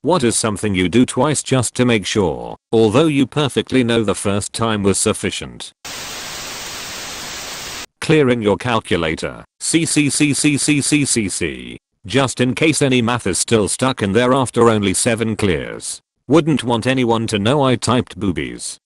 What is something you do twice just to make sure, although you perfectly know the first time was sufficient? Clearing your calculator. CCCCCCCC. Just in case any math is still stuck in there after only 7 clears. Wouldn't want anyone to know I typed boobies.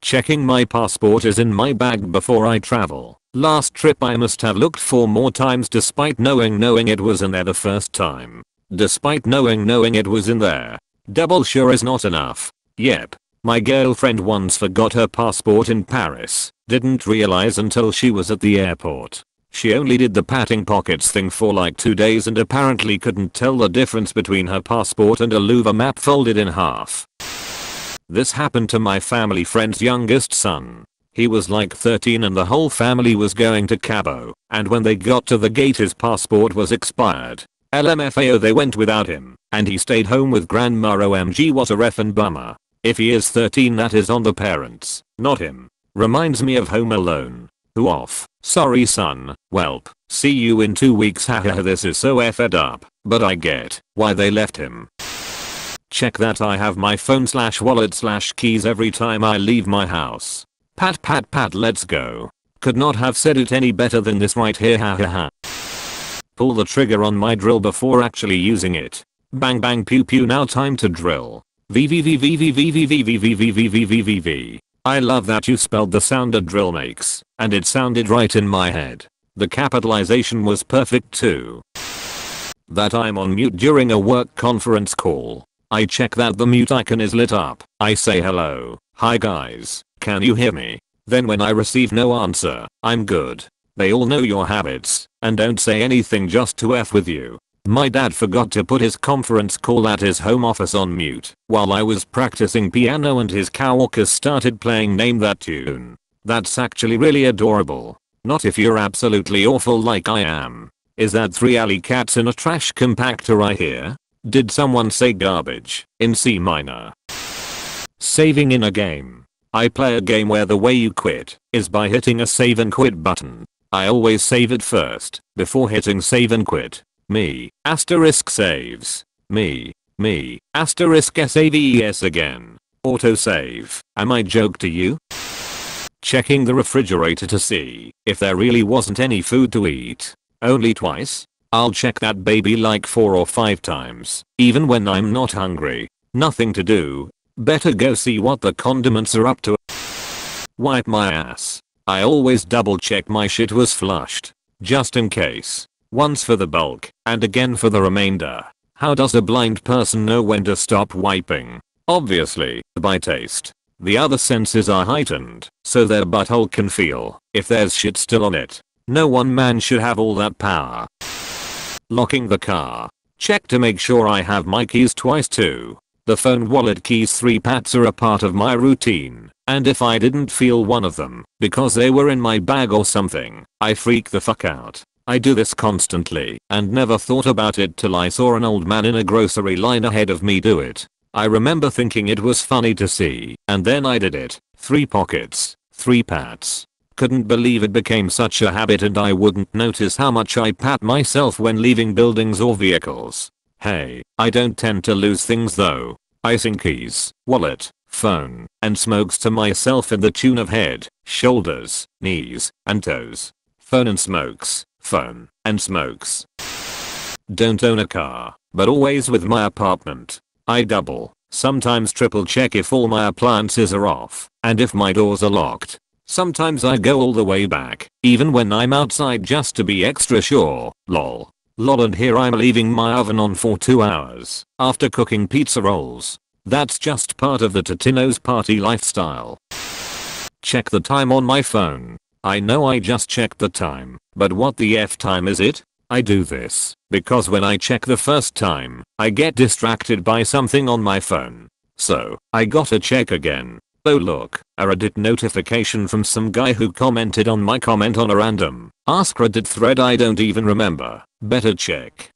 Checking my passport is in my bag before I travel. Last trip I must have looked 4 more times despite knowing it was in there the first time. Despite knowing it was in there. Double sure is not enough. Yep. My girlfriend once forgot her passport in Paris. Didn't realize until she was at the airport. She only did the patting pockets thing for like 2 days and apparently couldn't tell the difference between her passport and a Louvre map folded in half. This happened to my family friend's youngest son. He was like 13 and the whole family was going to Cabo, and when they got to the gate his passport was expired. LMFAO they went without him, and he stayed home with grandma. OMG what a reffin' bummer. If he is 13 that is on the parents, not him. Reminds me of Home Alone. Who off? Sorry son, welp. See you in 2 weeks haha this is so effed up, but I get why they left him. Check that I have my phone/wallet/keys every time I leave my house. Pat pat pat let's go. Could not have said it any better than this right here hahaha. Pull the trigger on my drill before actually using it. Bang bang pew pew now time to drill. VVVVVVVVVVVVVVV. I love that you spelled the sound a drill makes, and it sounded right in my head. The capitalization was perfect too. That I'm on mute during a work conference call. I check that the mute icon is lit up. I say hello, hi guys, can you hear me? Then when I receive no answer, I'm good. They all know your habits, and don't say anything just to F with you. My dad forgot to put his conference call at his home office on mute while I was practicing piano and his coworkers started playing Name That Tune. That's actually really adorable. Not if you're absolutely awful like I am. Is that 3 alley cats in a trash compactor I hear? Did someone say garbage in C minor? Saving in a game. I play a game where the way you quit is by hitting a save and quit button. I always save it first before hitting save and quit. Me, asterisk saves. Me, asterisk saves again. Autosave. Am I joke to you? Checking the refrigerator to see if there really wasn't any food to eat. Only twice? I'll check that baby like 4 or 5 times, even when I'm not hungry. Nothing to do. Better go see what the condiments are up to. Wipe my ass. I always double check my shit was flushed. Just in case. Once for the bulk, and again for the remainder. How does a blind person know when to stop wiping? Obviously, by taste. The other senses are heightened, so their butthole can feel if there's shit still on it. No one man should have all that power. Locking the car. Check to make sure I have my keys twice too. The phone wallet keys 3 pats are a part of my routine, and if I didn't feel one of them because they were in my bag or something, I freak the fuck out. I do this constantly and never thought about it till I saw an old man in a grocery line ahead of me do it. I remember thinking it was funny to see, and then I did it. 3 pockets, 3 pats. Couldn't believe it became such a habit and I wouldn't notice how much I pat myself when leaving buildings or vehicles. Hey, I don't tend to lose things though. Icing keys, wallet, phone, and smokes to myself in the tune of head, shoulders, knees, and toes. Phone and smokes. Phone and smokes. Don't own a car, but always with my apartment. I double, sometimes triple check if all my appliances are off, and if my doors are locked. Sometimes I go all the way back, even when I'm outside just to be extra sure, lol. Lol and here I'm leaving my oven on for 2 hours, after cooking pizza rolls. That's just part of the Totino's party lifestyle. Check the time on my phone. I know I just checked the time, but what the F time is it? I do this because when I check the first time, I get distracted by something on my phone. So, I gotta check again. Oh look, a Reddit notification from some guy who commented on my comment on a random AskReddit thread I don't even remember. Better check.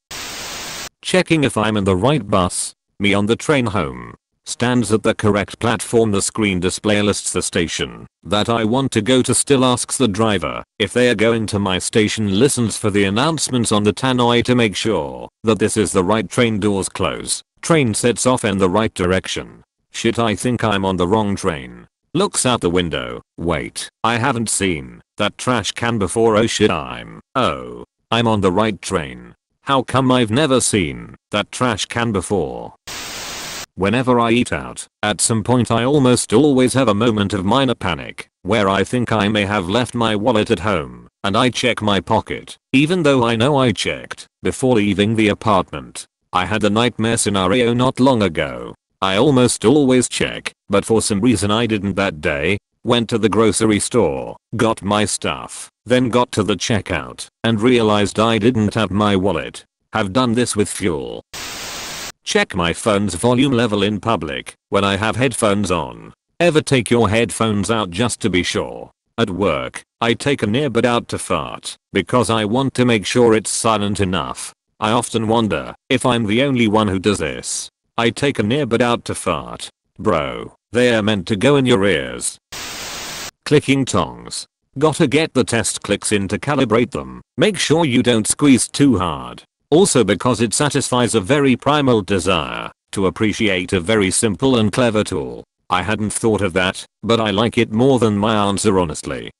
Checking if I'm in the right bus. Me on the train home. Stands at the correct platform. The screen display lists the station that I want to go to, still asks the driver if they are going to my station, listens for the announcements on the tannoy to make sure that this is the right train, doors close, Train sets off in the right direction. Shit, I think I'm on the wrong train. Looks out the window. Wait, I haven't seen that trash can before. Oh shit, I'm on the right train. How come I've never seen that trash can before? Whenever I eat out, at some point I almost always have a moment of minor panic, where I think I may have left my wallet at home, and I check my pocket, even though I know I checked before leaving the apartment. I had a nightmare scenario not long ago. I almost always check, but for some reason I didn't that day. Went to the grocery store, got my stuff, then got to the checkout, and realized I didn't have my wallet. Have done this with fuel. Check my phone's volume level in public when I have headphones on. Ever take your headphones out just to be sure? At work, I take an earbud out to fart because I want to make sure it's silent enough. I often wonder if I'm the only one who does this. I take an earbud out to fart. Bro, they are meant to go in your ears. Clicking tongs. Gotta get the test clicks in to calibrate them. Make sure you don't squeeze too hard. Also because it satisfies a very primal desire to appreciate a very simple and clever tool. I hadn't thought of that, but I like it more than my answer honestly.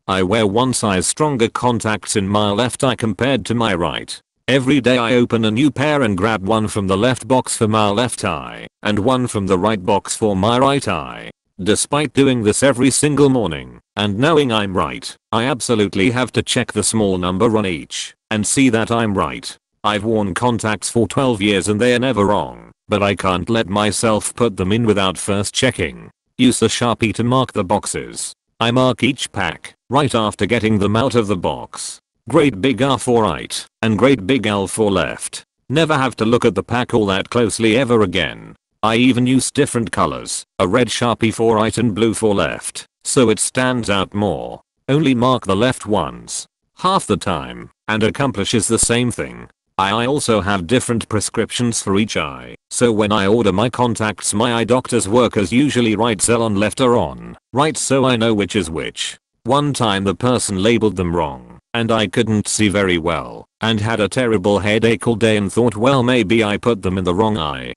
I wear one size stronger contacts in my left eye compared to my right. Every day I open a new pair and grab one from the left box for my left eye and one from the right box for my right eye. Despite doing this every single morning and knowing I'm right, I absolutely have to check the small number on each and see that I'm right. I've worn contacts for 12 years and they are never wrong, but I can't let myself put them in without first checking. Use a Sharpie to mark the boxes. I mark each pack right after getting them out of the box. Great big R for right and great big L for left. Never have to look at the pack all that closely ever again. I even use different colors, a red Sharpie for right and blue for left, so it stands out more. Only mark the left ones half the time and accomplishes the same thing. I also have different prescriptions for each eye, so when I order my contacts my eye doctor's workers usually write sell on left or on right so I know which is which. One time the person labeled them wrong and I couldn't see very well and had a terrible headache all day and thought well maybe I put them in the wrong eye.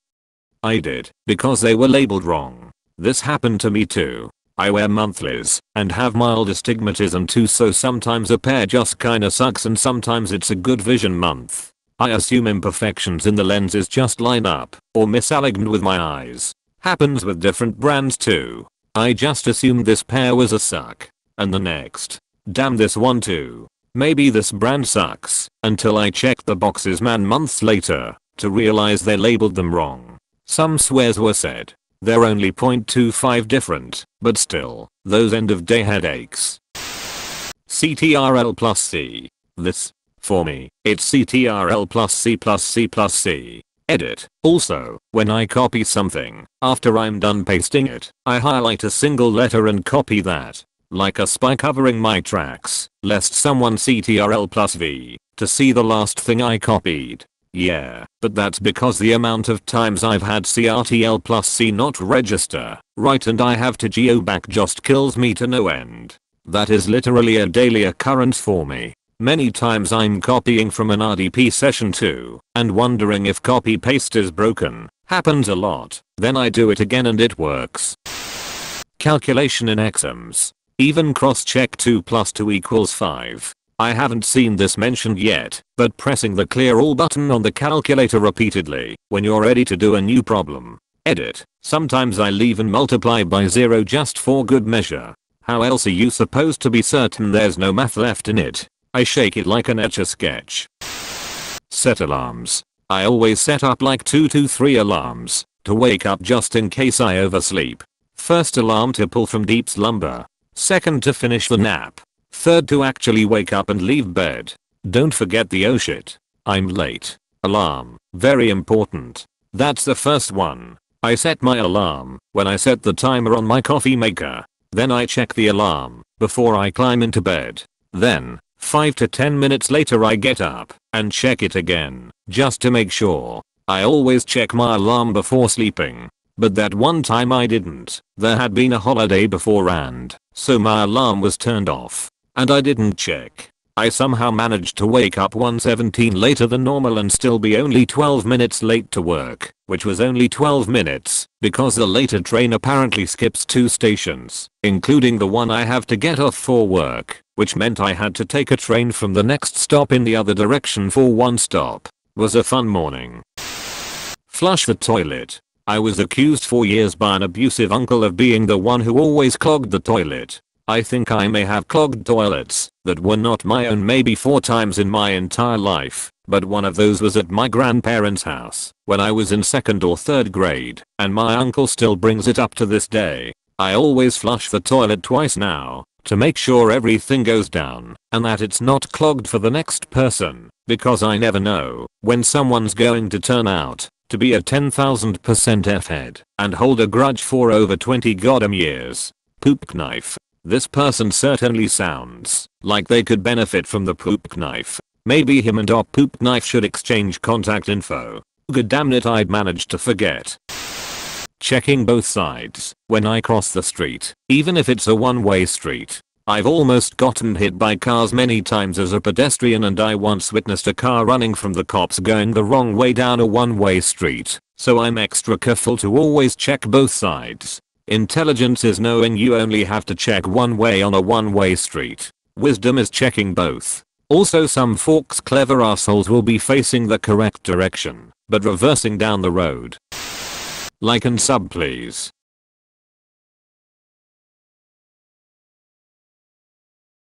I did, because they were labeled wrong. This happened to me too. I wear monthlies and have mild astigmatism too, so sometimes a pair just kinda sucks and sometimes it's a good vision month. I assume imperfections in the lenses just line up or misaligned with my eyes. Happens with different brands too. I just assumed this pair was a suck. And the next, damn this one too. Maybe this brand sucks, until I checked the boxes months later to realize they labeled them wrong. Some swears were said. They're only 0.25 different, but still, those end of day headaches. CTRL plus C. This, for me, it's CTRL plus C plus C plus C. Edit. Also, when I copy something, after I'm done pasting it, I highlight a single letter and copy that. Like a spy covering my tracks, lest someone CTRL plus V to see the last thing I copied. Yeah, but that's because the amount of times I've had CRTL plus C not register right and I have to geoback just kills me to no end. That is literally a daily occurrence for me. Many times I'm copying from an RDP session too and wondering if copy paste is broken. Happens a lot. Then I do it again and it works. Calculation in exams. Even cross-check 2 plus 2 equals 5. I haven't seen this mentioned yet, but pressing the clear all button on the calculator repeatedly when you're ready to do a new problem. Edit. Sometimes I leave and multiply by 0 just for good measure. How else are you supposed to be certain there's no math left in it? I shake it like an Etch-a-Sketch. Set alarms. I always set up like 2 to 3 alarms to wake up just in case I oversleep. First alarm to pull from deep slumber. Second to finish the nap. Third to actually wake up and leave bed. Don't forget the oh shit, I'm late alarm. Very important. That's the first one. I set my alarm when I set the timer on my coffee maker. Then I check the alarm before I climb into bed. Then, 5 to 10 minutes later I get up and check it again, just to make sure. I always check my alarm before sleeping. But that one time I didn't. There had been a holiday beforehand, so my alarm was turned off. And I didn't check. I somehow managed to wake up 1:17 later than normal and still be only 12 minutes late to work, which was only 12 minutes because the later train apparently skips 2 stations, including the one I have to get off for work, which meant I had to take a train from the next stop in the other direction for 1 stop. Was a fun morning. Flush the toilet. I was accused for years by an abusive uncle of being the one who always clogged the toilet. I think I may have clogged toilets that were not my own maybe 4 times in my entire life, but one of those was at my grandparents' house when I was in 2nd or 3rd grade, and my uncle still brings it up to this day. I always flush the toilet twice now to make sure everything goes down and that it's not clogged for the next person, because I never know when someone's going to turn out to be a 10,000% F-head and hold a grudge for over 20 goddamn years. Poop knife. This person certainly sounds like they could benefit from the poop knife. Maybe him and our poop knife should exchange contact info. God damn it, I'd managed to forget. Checking both sides when I cross the street, even if it's a one-way street. I've almost gotten hit by cars many times as a pedestrian, and I once witnessed a car running from the cops going the wrong way down a one-way street, so I'm extra careful to always check both sides. Intelligence is knowing you only have to check one way on a one-way street. Wisdom is checking both. Also, some forks clever assholes will be facing the correct direction, but reversing down the road. Like and sub please.